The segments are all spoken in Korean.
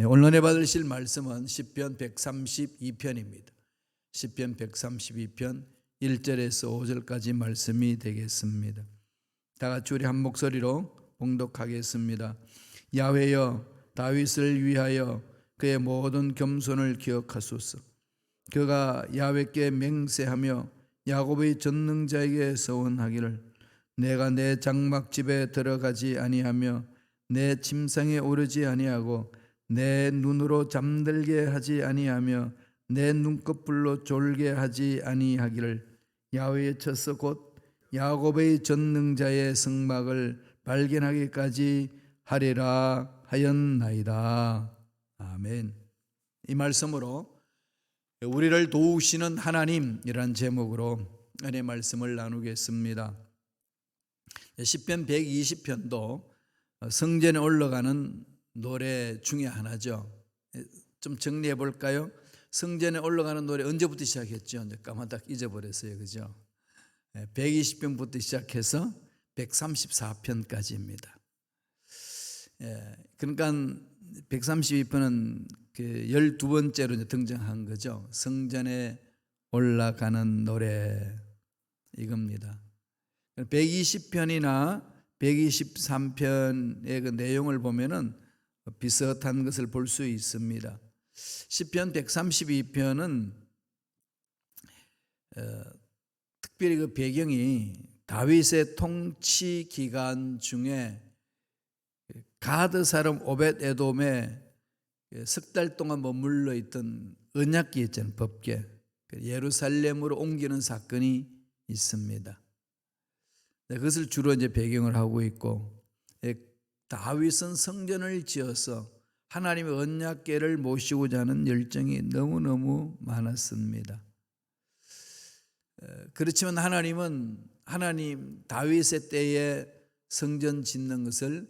오늘 은혜 받으실 말씀은 시편 132편입니다. 시편 132편 1절에서 5절까지 말씀이 되겠습니다. 다 같이 우리 한 목소리로 봉독하겠습니다. 야훼여, 다윗을 위하여 그의 모든 겸손을 기억하소서. 그가 야훼께 맹세하며 야곱의 전능자에게 서원하기를 내가 내 장막집에 들어가지 아니하며 내 침상에 오르지 아니하고 내 눈으로 잠들게 하지 아니하며 내 눈꺼풀로 졸게 하지 아니하기를 야훼의 처소 곧 야곱의 전능자의 성막을 발견하기까지 하리라 하였나이다. 아멘. 이 말씀으로 우리를 도우시는 하나님이란 제목으로 은혜 말씀을 나누겠습니다. 시편 120편도 성전에 올라가는 노래 중에 하나죠. 좀 정리해 볼까요? 성전에 올라가는 노래 언제부터 시작했죠? 이제 까마득 잊어버렸어요. 그죠? 120편부터 시작해서 134편까지입니다. 그러니까 132편은 12번째로 등장한 거죠. 성전에 올라가는 노래 이겁니다. 120편이나 123편의 그 내용을 보면은 비슷한 것을 볼 수 있습니다. 시편 132편은 특별히 그 배경이 다윗의 통치 기간 중에 가드 사람 오벳 에돔에 석 달 동안 머물러 있던 언약궤 있잖아요. 법궤 예루살렘으로 옮기는 사건이 있습니다. 그것을 주로 이제 배경을 하고 있고, 다윗은 성전을 지어서 하나님의 언약궤를 모시고자 하는 열정이 너무너무 많았습니다. 그렇지만 하나님 다윗의 때에 성전 짓는 것을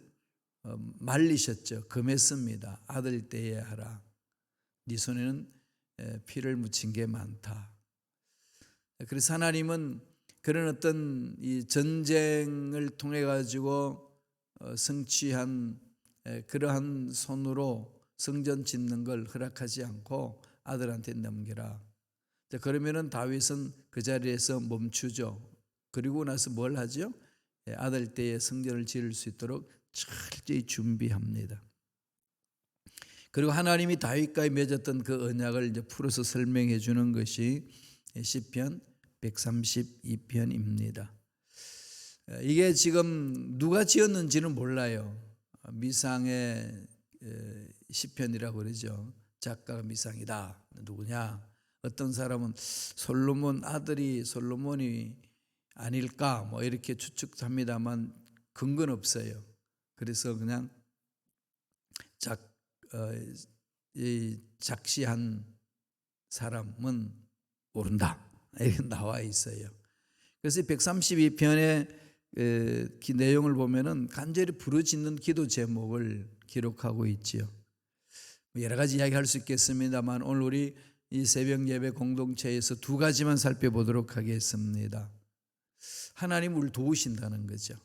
말리셨죠. 금했습니다. 아들 때에 하라. 네 손에는 피를 묻힌 게 많다. 그래서 하나님은 그런 어떤 이 전쟁을 통해 가지고 성취한 그러한 손으로 성전 짓는 걸 허락하지 않고 아들한테 넘겨라. 그러면은 다윗은 그 자리에서 멈추죠. 그리고 나서 뭘 하죠? 아들 때에 성전을 지을 수 있도록 철저히 준비합니다. 그리고 하나님이 다윗과 맺었던 그 언약을 이제 풀어서 설명해 주는 것이 시편 132편입니다. 이게 지금 누가 지었는지는 몰라요. 미상의 시편이라고 그러죠. 작가가 미상이다. 누구냐? 어떤 사람은 솔로몬 아들이 솔로몬이 아닐까 뭐 이렇게 추측합니다만 근거는 없어요. 그래서 그냥 작시한 사람은 모른다 이렇게 나와 있어요. 그래서 132편의 내용을 보면은 간절히 부르짖는 기도 제목을 기록하고 있지요. 여러 가지 이야기할 수 있겠습니다만 오늘 우리 이 새벽 예배 공동체에서 두 가지만 살펴보도록 하겠습니다. 하나님 우리를 도우신다는 거죠.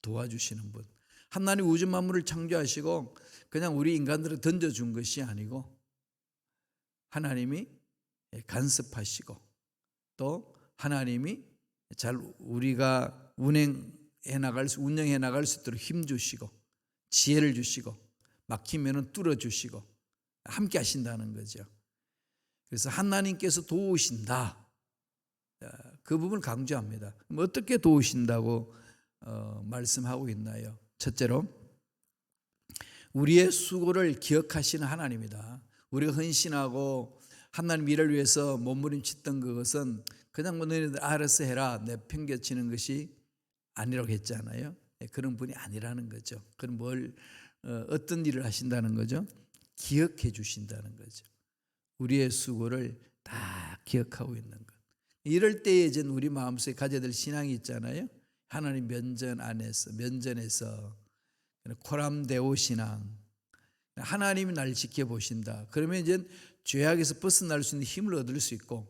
도와주시는 분. 하나님 우주 만물을 창조하시고 그냥 우리 인간들을 던져준 것이 아니고 하나님이 간섭하시고 또 하나님이 잘 우리가 운영해 나갈 수 있도록 힘 주시고 지혜를 주시고 막히면은 뚫어 주시고 함께 하신다는 거죠. 그래서 하나님께서 도우신다. 그 부분을 강조합니다. 그럼 어떻게 도우신다고 말씀하고 있나요? 첫째로 우리의 수고를 기억하시는 하나님이다. 우리가 헌신하고 하나님 일을 위해서 몸부림쳤던 그것은 그냥 뭐 너희들 알아서 해라 내팽개치는 것이 아니라고 했잖아요. 그런 분이 아니라는 거죠. 그럼 어떤 일을 하신다는 거죠? 기억해 주신다는 거죠. 우리의 수고를 다 기억하고 있는 것. 이럴 때에 이제 우리 마음속에 가져야 될 신앙이 있잖아요. 하나님 면전에서 코람데오 신앙. 하나님이 나를 지켜보신다. 그러면 이제 죄악에서 벗어날 수 있는 힘을 얻을 수 있고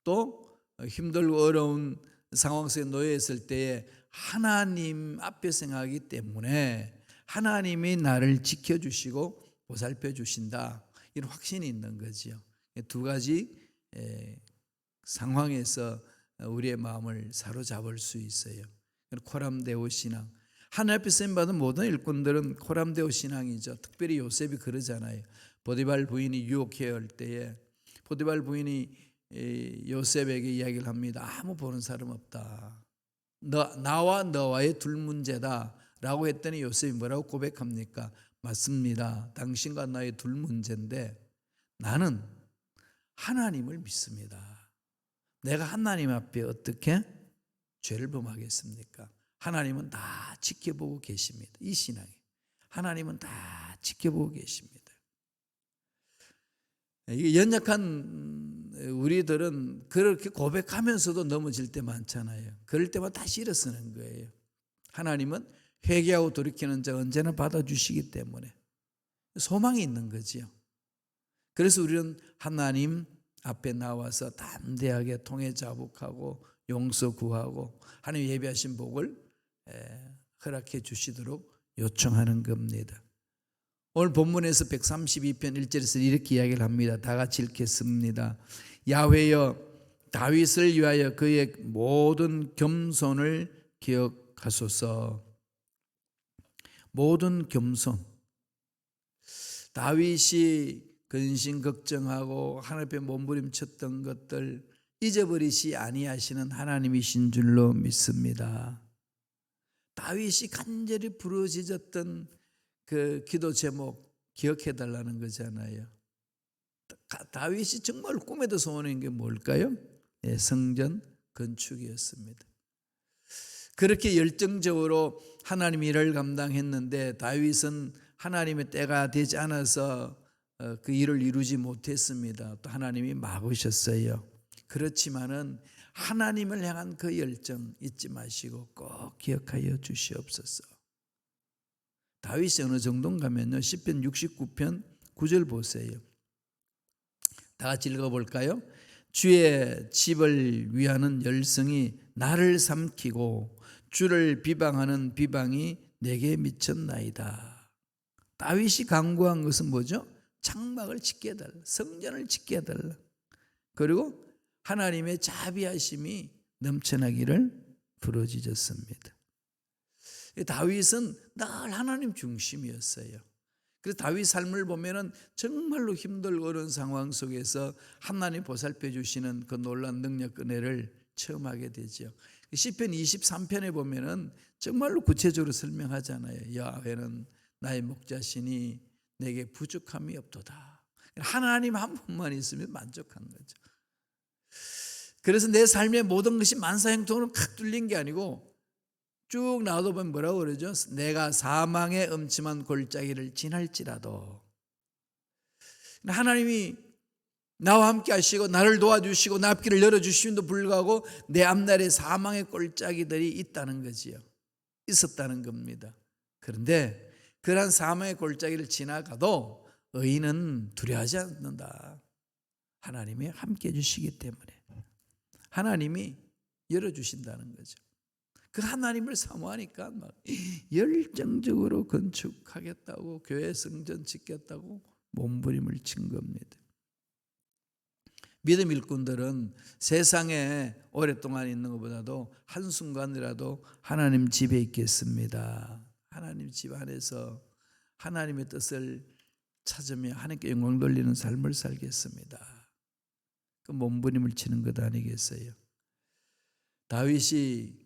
또 힘들고 어려운 상황 속에 놓여 있을 때에 하나님 앞에 생각하기 때문에 하나님이 나를 지켜주시고 보살펴 주신다, 이런 확신이 있는 거지요. 두 가지 상황에서 우리의 마음을 사로잡을 수 있어요. 코람데오 신앙, 하나님 앞에 쓰임받은 모든 일꾼들은 코람데오 신앙이죠. 특별히 요셉이 그러잖아요. 보디발 부인이 유혹해야 할 때에 보디발 부인이 요셉에게 이야기를 합니다. 아무 보는 사람 없다, 나와 너와의 둘 문제다 라고 했더니 요셉이 뭐라고 고백합니까? 맞습니다, 당신과 나의 둘 문제인데 나는 하나님을 믿습니다. 내가 하나님 앞에 어떻게 죄를 범하겠습니까? 하나님은 다 지켜보고 계십니다. 이 신앙이, 하나님은 다 지켜보고 계십니다. 이게 연약한 우리들은 그렇게 고백하면서도 넘어질 때 많잖아요. 그럴 때마다 다시 일어서는 거예요. 하나님은 회개하고 돌이키는 자 언제나 받아주시기 때문에 소망이 있는 거지요. 그래서 우리는 하나님 앞에 나와서 담대하게 통해 자복하고 용서 구하고 하나님 예비하신 복을 허락해 주시도록 요청하는 겁니다. 오늘 본문에서 132편 1절에서 이렇게 이야기를 합니다. 다 같이 읽겠습니다. 야훼여, 다윗을 위하여 그의 모든 겸손을 기억하소서. 모든 겸손. 다윗이 근심 걱정하고 하나님 앞에 몸부림쳤던 것들 잊어버리시 아니하시는 하나님이신 줄로 믿습니다. 다윗이 간절히 부르짖었던 그 기도 제목 기억해 달라는 거잖아요. 다윗이 정말 꿈에도 소원한 게 뭘까요? 성전 건축이었습니다. 그렇게 열정적으로 하나님 일을 감당했는데 다윗은 하나님의 때가 되지 않아서 그 일을 이루지 못했습니다. 또 하나님이 막으셨어요. 그렇지만은 하나님을 향한 그 열정 잊지 마시고 꼭 기억하여 주시옵소서. 다윗이 어느 정도인가면요, 시편 69편 9절 보세요. 다 같이 읽어볼까요? 주의 집을 위하는 열성이 나를 삼키고 주를 비방하는 비방이 내게 미쳤나이다. 다윗이 간구한 것은 뭐죠? 장막을 짓게 해달라, 성전을 짓게 해달라, 그리고 하나님의 자비하심이 넘쳐나기를 부르짖었습니다. 다윗은 늘 하나님 중심이었어요. 그래서 다윗 삶을 보면은 정말로 힘들고 어려운 상황 속에서 하나님 보살펴 주시는 그 놀라운 능력 은혜를 체험하게 되죠. 시편 23편에 보면은 정말로 구체적으로 설명하잖아요. 야훼는 나의 목자시니 내게 부족함이 없도다. 하나님 한 분만 있으면 만족한 거죠. 그래서 내 삶의 모든 것이 만사형통으로 칵 뚫린 게 아니고 쭉 나와도 보면 뭐라고 그러죠? 내가 사망의 음침한 골짜기를 지날지라도, 하나님이 나와 함께 하시고 나를 도와주시고 내 앞길을 열어주심도 불구하고 내 앞날에 사망의 골짜기들이 있다는 거지요. 있었다는 겁니다. 그런데 그러한 사망의 골짜기를 지나가도 의인은 두려워하지 않는다. 하나님이 함께 해주시기 때문에 하나님이 열어주신다는 거죠. 그 하나님을 사모하니까 막 열정적으로 건축하겠다고, 교회 성전 짓겠다고 몸부림을 친 겁니다. 믿음 일꾼들은 세상에 오랫동안 있는 것보다도 한순간이라도 하나님 집에 있겠습니다. 하나님 집 안에서 하나님의 뜻을 찾으며 하나님께 영광 돌리는 삶을 살겠습니다. 그 몸부림을 치는 것 아니겠어요? 다윗이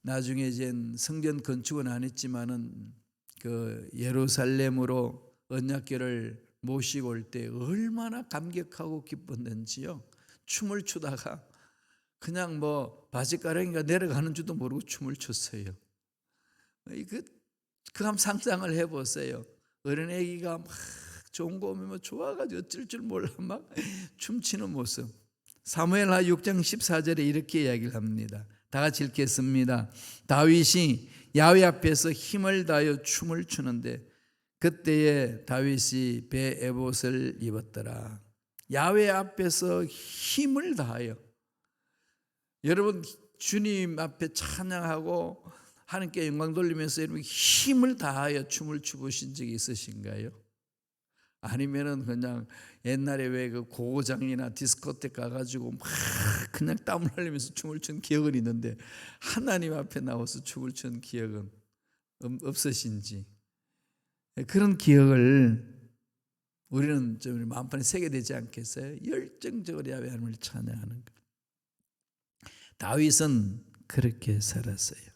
나중에 이제 성전 건축은 안 했지만은 그 예루살렘으로 언약궤를 모시고 올 때 얼마나 감격하고 기뻤는지요. 춤을 추다가 그냥 뭐 바지가랑이가 내려가는 줄도 모르고 춤을 췄어요. 그 한번 상상을 해보세요. 어린애기가 막 좋은 거 오면 좋아가지고 어쩔 줄 몰라 막 춤추는 모습. 사무엘하 6장 14절에 이렇게 이야기를 합니다. 다 같이 읽겠습니다. 다윗이 야훼 앞에서 힘을 다하여 춤을 추는데 그때에 다윗이 배 에봇을 입었더라. 야훼 앞에서 힘을 다하여, 여러분 주님 앞에 찬양하고 하나님께 영광 돌리면서 여러분 힘을 다하여 춤을 추보신 적이 있으신가요? 아니면은 그냥 옛날에 왜 그 고고장이나 디스코텍 가가지고 막 그냥 땀을 흘리면서 춤을 춘 기억은 있는데 하나님 앞에 나와서 춤을 춘 기억은 없으신지. 그런 기억을 우리는 좀 마음판에 새게 되지 않겠어요? 열정적으로 야훼 하나님을 찬양하는 것. 다윗은 그렇게 살았어요.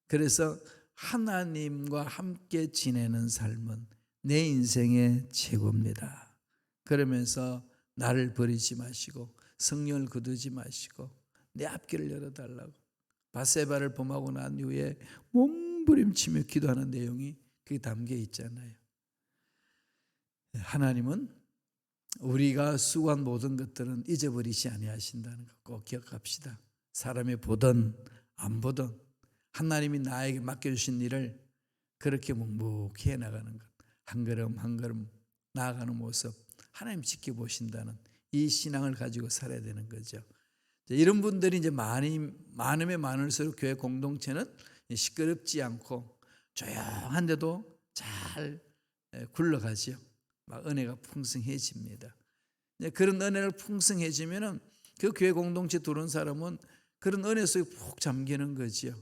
그래서 하나님과 함께 지내는 삶은 내 인생의 최고입니다. 그러면서 나를 버리지 마시고 성령을 거두지 마시고 내 앞길을 열어달라고 바세바를 범하고 난 이후에 몸부림치며 기도하는 내용이 거기 담겨 있잖아요. 하나님은 우리가 수고한 모든 것들은 잊어버리지 아니하신다는 거 꼭 기억합시다. 사람이 보든 안 보든 하나님이 나에게 맡겨주신 일을 그렇게 묵묵히 해나가는 것, 한 걸음 한 걸음 나아가는 모습 하나님 지켜보신다는 이 신앙을 가지고 살아야 되는 거죠. 이런 분들이 이제 많으면 많을수록 교회 공동체는 시끄럽지 않고 조용한데도 잘 굴러가지요. 막 은혜가 풍성해집니다. 그런 은혜를 풍성해지면은 그 교회 공동체 들어온 사람은 그런 은혜 속에 푹 잠기는 거지요.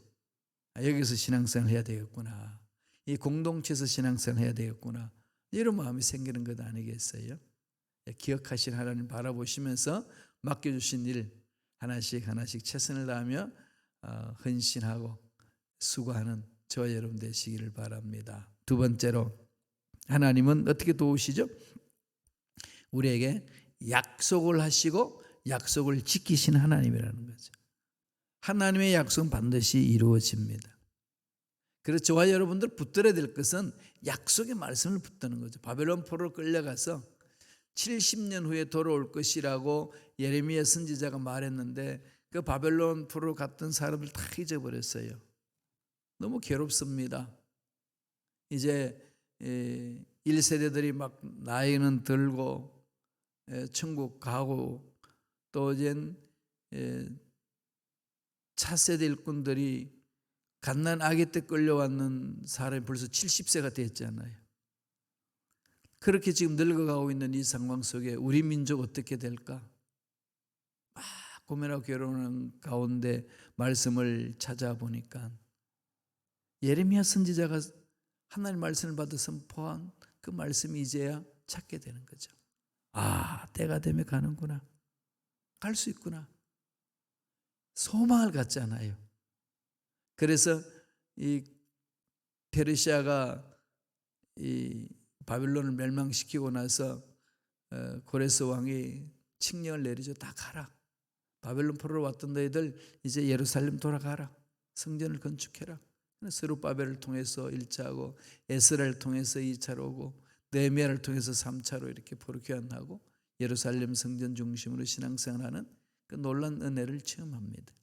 여기서 신앙생활 해야 되겠구나. 이 공동체에서 신앙생활 해야 되겠구나. 이런 마음이 생기는 것 아니겠어요? 기억하신 하나님 바라보시면서 맡겨주신 일 하나씩 하나씩 최선을 다하며 헌신하고 수고하는 저와 여러분 되시기를 바랍니다. 두 번째로 하나님은 어떻게 도우시죠? 우리에게 약속을 하시고 약속을 지키신 하나님이라는 거죠. 하나님의 약속은 반드시 이루어집니다. 그래서 저와 여러분들 붙들어야 될 것은 약속의 말씀을 붙드는 거죠. 바벨론 포로로 끌려가서 70년 후에 돌아올 것이라고 예레미야 선지자가 말했는데 그 바벨론 포로로 갔던 사람들 다 잊어버렸어요. 너무 괴롭습니다. 이제 1세대들이 막 나이는 들고 천국 가고 또 이젠 차세대 일꾼들이 갓난 아기 때 끌려왔는 사람이 벌써 70세가 됐잖아요. 그렇게 지금 늙어가고 있는 이 상황 속에 우리 민족 어떻게 될까? 막 고민하고 괴로워하는 가운데 말씀을 찾아보니까 예레미야 선지자가 하나님 말씀을 받아 선포한 그 말씀이 이제야 찾게 되는 거죠. 아, 때가 되면 가는구나. 갈 수 있구나. 소망을 갖잖아요. 그래서 이 페르시아가 이 바빌론을 멸망시키고 나서 고레스 왕이 칙령을 내리죠. 다 가라. 바벨론 포로로 왔던 너희들 이제 예루살렘 돌아가라. 성전을 건축해라. 스룹바벨을 통해서 1차하고 에스라를 통해서 2차로 오고 느헤미야를 통해서 3차로 이렇게 포로 귀환하고 예루살렘 성전 중심으로 신앙생활하는 그 놀라운 은혜를 체험합니다.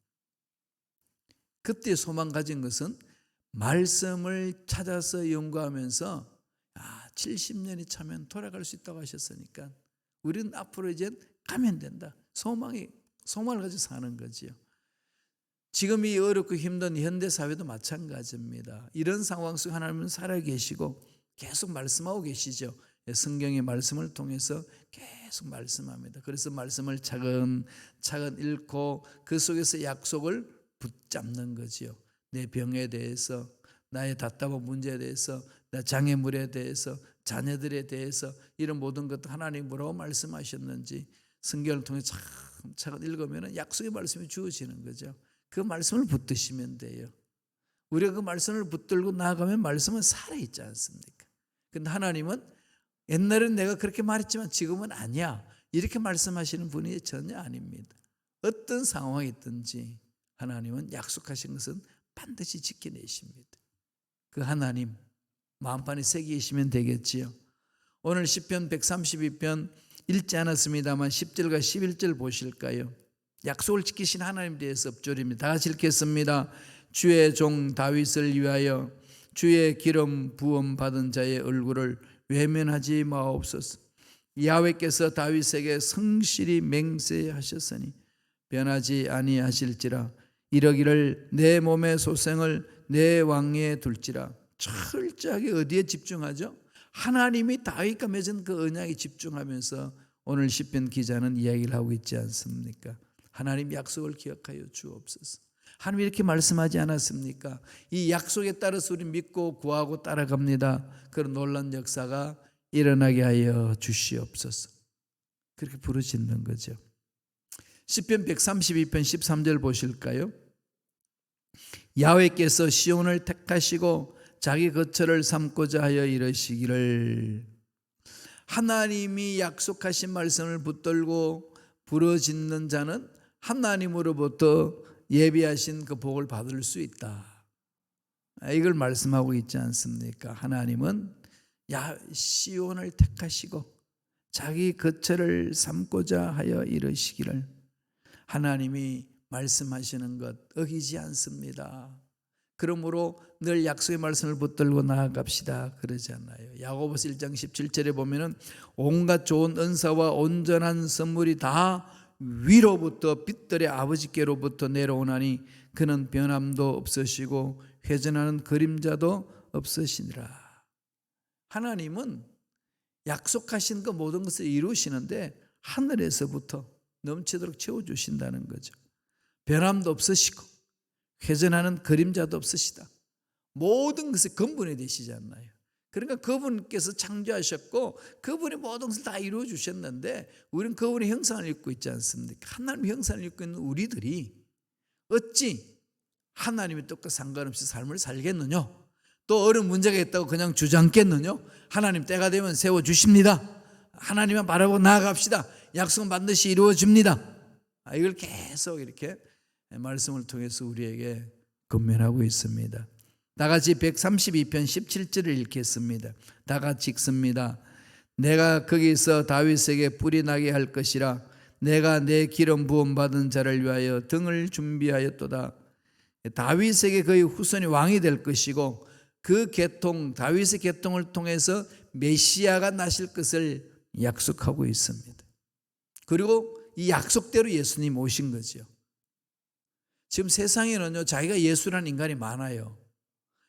그때 소망 가진 것은 말씀을 찾아서 연구하면서 70년이 차면 돌아갈 수 있다고 하셨으니까 우리는 앞으로 이제 가면 된다. 소망을 가지고 사는 거지요. 지금 이 어렵고 힘든 현대사회도 마찬가지입니다. 이런 상황 속에 하나님은 살아계시고 계속 말씀하고 계시죠. 성경의 말씀을 통해서 계속 말씀합니다. 그래서 말씀을 차근차근 읽고 그 속에서 약속을 붙잡는 거지요. 내 병에 대해서, 나의 답답한 문제에 대해서, 내 장애물에 대해서, 자녀들에 대해서 이런 모든 것도 하나님 뭐라고 말씀하셨는지 성경을 통해 차근차근 읽으면 약속의 말씀이 주어지는 거죠. 그 말씀을 붙드시면 돼요. 우리가 그 말씀을 붙들고 나아가면 말씀은 살아있지 않습니까? 근데 하나님은 옛날엔 내가 그렇게 말했지만 지금은 아니야. 이렇게 말씀하시는 분이 전혀 아닙니다. 어떤 상황이 있든지 하나님은 약속하신 것은 반드시 지켜내십니다. 그 하나님 마음판에 새기시면 되겠지요. 오늘 시편 132편 읽지 않았습니다만 10절과 11절 보실까요? 약속을 지키신 하나님에 대해서 엎조립니다. 다 같이 읽겠습니다. 주의 종 다윗을 위하여 주의 기름 부음 받은 자의 얼굴을 외면하지 마옵소서. 야훼께서 다윗에게 성실히 맹세하셨으니 변하지 아니하실지라. 이러기를 내 몸의 소생을 내 왕위에 둘지라. 철저하게 어디에 집중하죠? 하나님이 다윗과 맺은 그 언약에 집중하면서 오늘 시편 기자는 이야기를 하고 있지 않습니까? 하나님 약속을 기억하여 주옵소서. 하나님 이렇게 말씀하지 않았습니까? 이 약속에 따라서 우리 믿고 구하고 따라갑니다. 그런 놀라운 역사가 일어나게 하여 주시옵소서. 그렇게 부르짖는 거죠. 시편 132편 13절 보실까요? 야훼께서 시온을 택하시고 자기 거처를 삼고자 하여 이르시기를. 하나님이 약속하신 말씀을 붙들고 부르짖는 자는 하나님으로부터 예비하신 그 복을 받을 수 있다. 이걸 말씀하고 있지 않습니까? 하나님은 시온을 택하시고 자기 거처를 삼고자 하여 이르시기를. 하나님이 말씀하시는 것 어기지 않습니다. 그러므로 늘 약속의 말씀을 붙들고 나아갑시다 그러잖아요. 야고보서 1장 17절에 보면은 온갖 좋은 은사와 온전한 선물이 다 위로부터 빛들의 아버지께로부터 내려오나니 그는 변함도 없으시고 회전하는 그림자도 없으시니라. 하나님은 약속하신 그 모든 것을 이루시는데 하늘에서부터 넘치도록 채워주신다는 거죠. 변함도 없으시고 회전하는 그림자도 없으시다. 모든 것의 근본이 되시잖아요. 그러니까 그분께서 창조하셨고 그분이 모든 것을 다 이루어 주셨는데 우리는 그분의 형상을 입고 있지 않습니까? 하나님의 형상을 입고 있는 우리들이 어찌 하나님의 뜻과 상관없이 삶을 살겠느냐? 또 어려운 문제가 있다고 그냥 주저앉겠느냐? 하나님 때가 되면 세워주십니다. 하나님만 바라보고 나아갑시다. 약속은 반드시 이루어집니다. 이걸 계속 이렇게 말씀을 통해서 우리에게 권면하고 있습니다. 다 같이 132편 17절을 읽겠습니다. 다 같이 읽습니다. 내가 거기서 다윗에게 뿔이 나게 할 것이라. 내가 내 기름 부음 받은 자를 위하여 등을 준비하였도다. 다윗에게 그의 후손이 왕이 될 것이고 그 계통, 다윗의 계통을 통해서 메시아가 나실 것을 약속하고 있습니다. 그리고 이 약속대로 예수님 오신 거죠. 지금 세상에는요, 자기가 예수라는 인간이 많아요.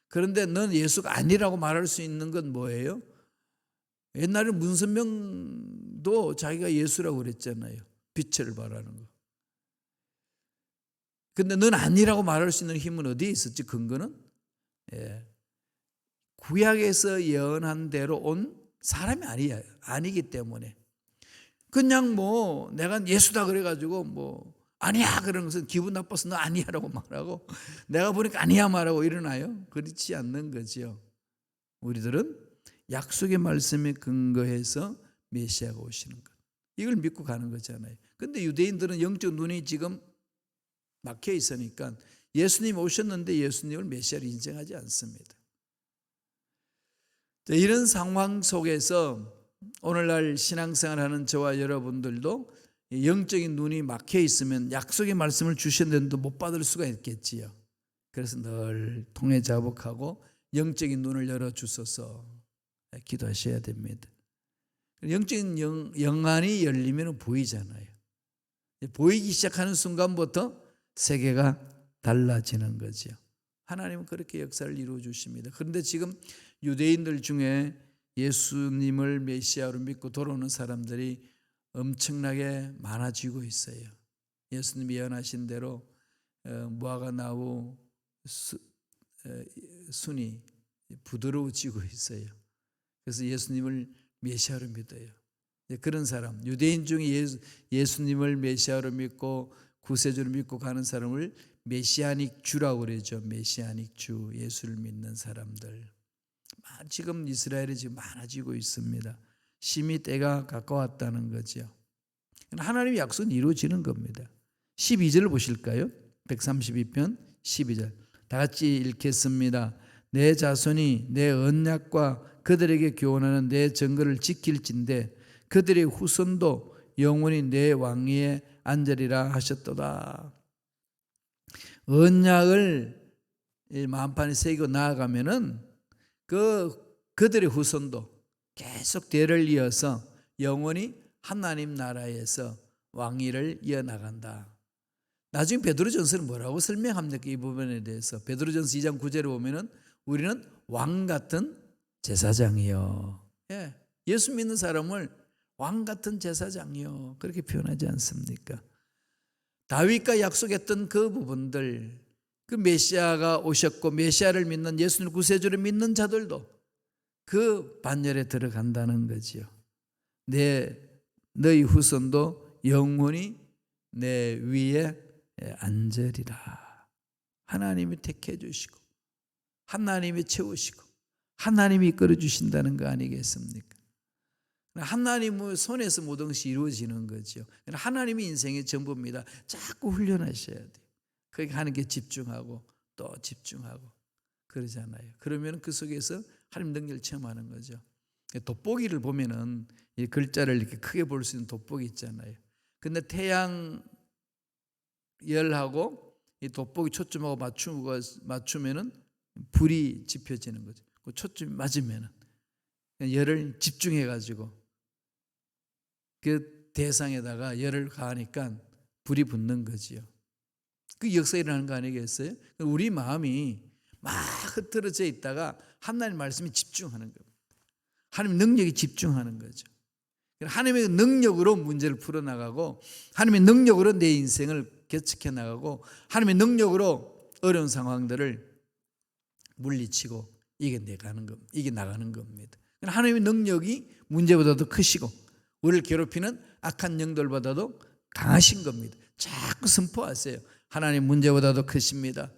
그런데 넌 예수가 아니라고 말할 수 있는 건 뭐예요? 옛날에 문선명도 자기가 예수라고 그랬잖아요. 빛을 발하는 거. 근데 넌 아니라고 말할 수 있는 힘은 어디에 있었지? 근거는? 구약에서 예언한 대로 온 사람이 아니기 때문에. 그냥 뭐 내가 예수다 그래가지고 뭐 아니야 그러는 것은 기분 나빠서 너 아니야라고 말하고 내가 보니까 아니야 말하고 일어나요? 그렇지 않는 거죠. 우리들은 약속의 말씀에 근거해서 메시아가 오시는 것, 이걸 믿고 가는 거잖아요. 근데 유대인들은 영적 눈이 지금 막혀 있으니까 예수님 오셨는데 예수님을 메시아로 인정하지 않습니다. 이런 상황 속에서 오늘날 신앙생활하는 저와 여러분들도 영적인 눈이 막혀 있으면 약속의 말씀을 주셨는데도 못 받을 수가 있겠지요. 그래서 늘 통회자복하고 영적인 눈을 열어주소서 기도하셔야 됩니다. 영적인 영안이 열리면 보이잖아요. 보이기 시작하는 순간부터 세계가 달라지는 거죠. 하나님은 그렇게 역사를 이루어 주십니다. 그런데 지금 유대인들 중에 예수님을 메시아로 믿고 돌아오는 사람들이 엄청나게 많아지고 있어요. 예수님이 예언하신 대로 무화과 나무 순이 부드러워지고 있어요. 그래서 예수님을 메시아로 믿어요. 그런 사람, 유대인 중에 예수님을 메시아로 믿고 구세주로 믿고 가는 사람을 메시아닉 주라고 그러죠. 메시아닉 주, 예수를 믿는 사람들. 지금 이스라엘이 지금 많아지고 있습니다. 심히 때가 가까웠다는 거죠. 하나님의 약속은 이루어지는 겁니다. 12절을 보실까요? 132편 12절 다 같이 읽겠습니다. 내 자손이 내 언약과 그들에게 교훈하는 내 증거를 지킬진대 그들의 후손도 영원히 내 왕위에 앉으리라 하셨도다. 언약을 만판에 새기고 나아가면은 그들의 후손도 계속 대를 이어서 영원히 하나님 나라에서 왕위를 이어나간다. 나중에 베드로전서는 뭐라고 설명합니까? 이 부분에 대해서 베드로전서 2장 9절에 보면은 우리는 왕 같은 제사장이요. 예, 예수 믿는 사람을 왕 같은 제사장이요 그렇게 표현하지 않습니까? 다윗과 약속했던 그 부분들, 그 메시아가 오셨고 메시아를 믿는 예수님 구세주를 믿는 자들도 그 반열에 들어간다는 거지요. 너희 후손도 영원히 내 위에 앉으리라. 하나님이 택해 주시고 하나님이 채우시고 하나님이 이끌어 주신다는 거 아니겠습니까? 하나님의 손에서 모든 것이 이루어지는 거죠. 하나님이 인생의 전부입니다. 자꾸 훈련하셔야 돼요. 거기 하나님께 집중하고 또 집중하고 그러잖아요. 그러면 그 속에서 하나님 능력을 체험하는 거죠. 돋보기를 보면은 이 글자를 이렇게 크게 볼 수 있는 돋보기 있잖아요. 근데 태양 열하고 이 돋보기 초점하고 맞추면은 불이 지펴지는 거죠. 그 초점이 맞으면은 열을 집중해 가지고 그 대상에다가 열을 가하니까 불이 붙는 거지요. 그 역사 일어나는 거 아니겠어요? 우리 마음이 막 흩어져 있다가 하나님 말씀에 집중하는 겁니다. 하나님 능력에 집중하는 거죠. 하나님의 능력으로 문제를 풀어나가고 하나님의 능력으로 내 인생을 개척해 나가고 하나님의 능력으로 어려운 상황들을 물리치고 이겨나가는 겁니다. 하나님의 능력이 문제보다도 크시고 우리를 괴롭히는 악한 영들보다도 강하신 겁니다. 자꾸 선포하세요. 하나님 문제보다도 크십니다.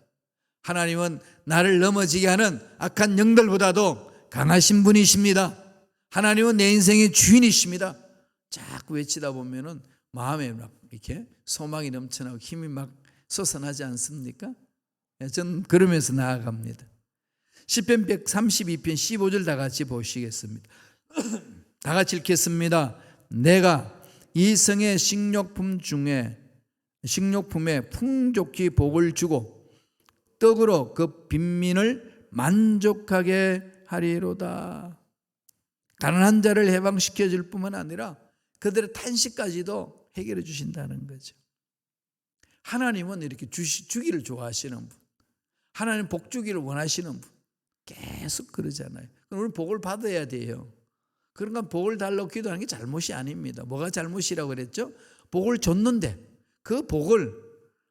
하나님은 나를 넘어지게 하는 악한 영들보다도 강하신 분이십니다. 하나님은 내 인생의 주인이십니다. 자꾸 외치다 보면은 마음에 막 이렇게 소망이 넘쳐나고 힘이 막 솟아나지 않습니까? 저는 그러면서 나아갑니다. 시편 132편 15절 다 같이 보시겠습니다. 다 같이 읽겠습니다. 내가 이 성의 식료품에 풍족히 복을 주고 떡으로 그 빈민을 만족하게 하리로다. 가난한 자를 해방시켜 줄 뿐만 아니라 그들의 탄식까지도 해결해 주신다는 거죠. 하나님은 이렇게 주기를 좋아하시는 분, 하나님 복 주기를 원하시는 분, 계속 그러잖아요. 그럼 우리는 복을 받아야 돼요. 그러니까 복을 달라고 기도하는 게 잘못이 아닙니다. 뭐가 잘못이라고 그랬죠? 복을 줬는데 그 복을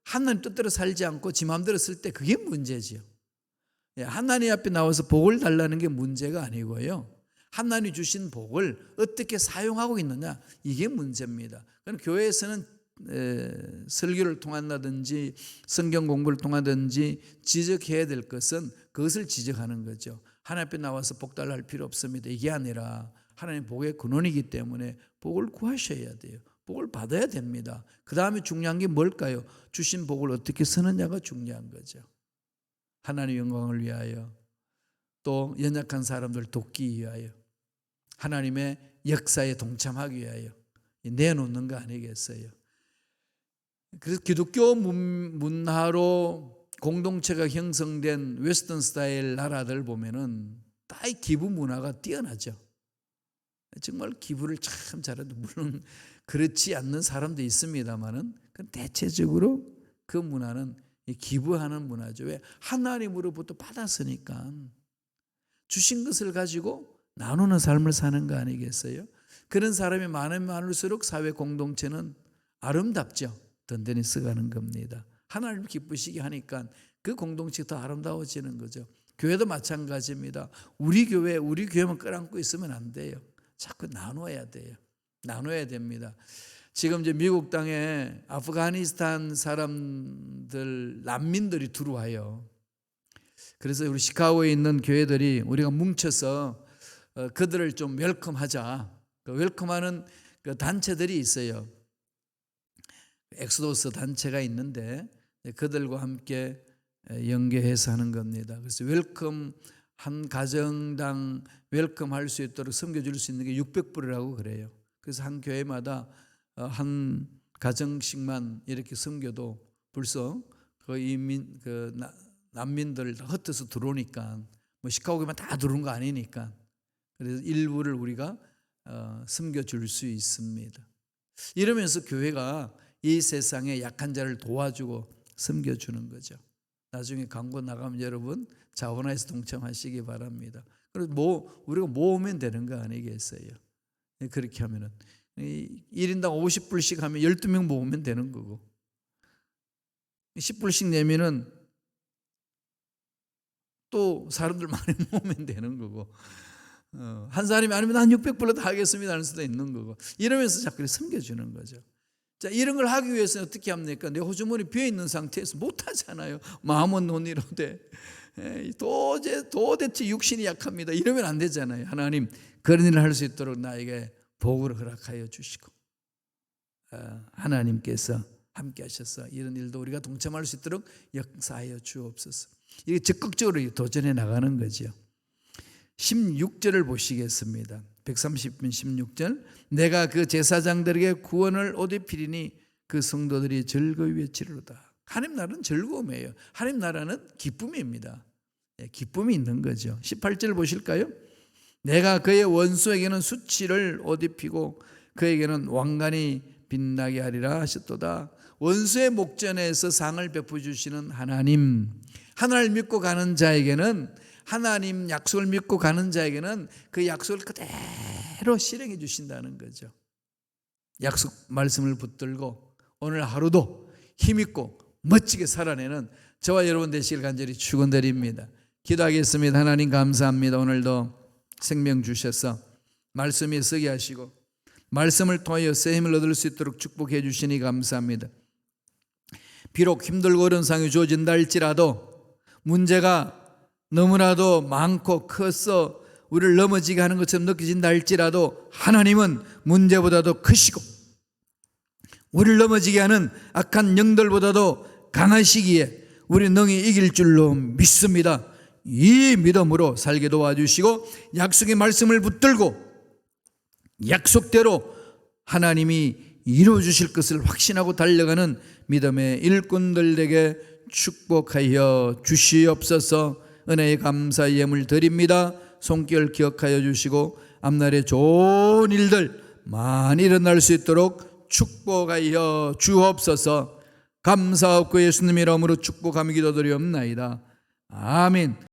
하나님 뜻대로 살지 않고 지 마음대로 쓸 때 그게 문제지요. 하나님 앞에 나와서 복을 달라는 게 문제가 아니고요. 하나님이 주신 복을 어떻게 사용하고 있느냐 이게 문제입니다. 그럼 교회에서는 설교를 통한다든지 성경 공부를 통하든지 지적해야 될 것은 그것을 지적하는 거죠. 하나님 앞에 나와서 복 달라 할 필요 없습니다. 이게 아니라 하나님 복의 근원이기 때문에 복을 구하셔야 돼요. 복을 받아야 됩니다. 그 다음에 중요한 게 뭘까요? 주신 복을 어떻게 쓰느냐가 중요한 거죠. 하나님의 영광을 위하여 또 연약한 사람들 돕기 위하여 하나님의 역사에 동참하기 위하여 내놓는 거 아니겠어요? 그래서 기독교 문화로 공동체가 형성된 웨스턴 스타일 나라들 보면은 다 이 기부 문화가 뛰어나죠. 정말 기부를 참 잘하는데 물론 그렇지 않는 사람도 있습니다만은 대체적으로 그 문화는 기부하는 문화죠. 왜? 하나님으로부터 받았으니까 주신 것을 가지고 나누는 삶을 사는 거 아니겠어요? 그런 사람이 많을수록 사회 공동체는 아름답죠. 든든히 써가는 겁니다. 하나님 기쁘시게 하니까 그 공동체가 더 아름다워지는 거죠. 교회도 마찬가지입니다. 우리 교회만 끌어안고 있으면 안 돼요. 자꾸 나눠야 돼요. 나눠야 됩니다. 지금 이제 미국 땅에 아프가니스탄 사람들, 난민들이 들어와요. 그래서 우리 시카고에 있는 교회들이 우리가 뭉쳐서 그들을 좀 웰컴하자. 그 웰컴하는 그 단체들이 있어요. 엑소더스 단체가 있는데 그들과 함께 연계해서 하는 겁니다. 그래서 웰컴 한 가정당 웰컴할 수 있도록 섬겨줄 수 있는 게 600불이라고 그래요. 그래서 한 교회마다 한 가정씩만 이렇게 섬겨도 벌써 그 난민들 다 흩어서 들어오니까 뭐 시카고에만 다 들어온 거 아니니까 그래서 일부를 우리가 섬겨줄 수 있습니다. 이러면서 교회가 이 세상에 약한 자를 도와주고 섬겨주는 거죠. 나중에 광고 나가면 여러분 자원화해서 동참하시기 바랍니다. 그리고 우리가 모으면 되는 거 아니겠어요? 그렇게 하면은 1인당 50불씩 하면 12명 모으면 되는 거고, 10불씩 내면은 또 사람들 많이 모으면 되는 거고, 한 사람이 아니면 한 600불로 다 하겠습니다 하는 수도 있는 거고, 이러면서 자꾸 섬겨주는 거죠. 자, 이런 걸 하기 위해서는 어떻게 합니까? 내 호주머니 비어있는 상태에서 못하잖아요. 마음은 논의로되 도대체 육신이 약합니다. 이러면 안 되잖아요. 하나님, 그런 일을 할 수 있도록 나에게 복을 허락하여 주시고, 하나님께서 함께 하셔서 이런 일도 우리가 동참할 수 있도록 역사하여 주옵소서. 이게 적극적으로 도전해 나가는 거죠. 16절을 보시겠습니다. 130편 16절. 내가 그 제사장들에게 구원을 옷 입히리니 그 성도들이 즐거이 외치리로다. 하나님 나라는 즐거움이에요. 하나님 나라는 기쁨입니다. 기쁨이 있는 거죠. 18절 보실까요? 내가 그의 원수에게는 수치를 옷 입히고 그에게는 왕관이 빛나게 하리라 하셨도다. 원수의 목전에서 상을 베풀어 주시는 하나님, 하나님을 믿고 가는 자에게는, 하나님 약속을 믿고 가는 자에게는 그 약속을 그대로 실행해 주신다는 거죠. 약속 말씀을 붙들고 오늘 하루도 힘있고 멋지게 살아내는 저와 여러분 되시길 간절히 축원드립니다. 기도하겠습니다. 하나님 감사합니다. 오늘도 생명 주셔서 말씀에 서게 하시고 말씀을 통하여 새 힘을 얻을 수 있도록 축복해 주시니 감사합니다. 비록 힘들고 어려운 상황이 주어진다 할지라도, 문제가 너무나도 많고 커서 우리를 넘어지게 하는 것처럼 느껴진다 할지라도, 하나님은 문제보다도 크시고 우리를 넘어지게 하는 악한 영들보다도 강하시기에 우리 능히 이길 줄로 믿습니다. 이 믿음으로 살게 도와주시고 약속의 말씀을 붙들고 약속대로 하나님이 이루어주실 것을 확신하고 달려가는 믿음의 일꾼들에게 축복하여 주시옵소서. 은혜의 감사 예물 드립니다. 손길 기억하여 주시고 앞날에 좋은 일들 많이 일어날 수 있도록 축복하여 주옵소서. 감사하고 예수님 이름으로 축복하며 기도드리옵나이다. 아멘.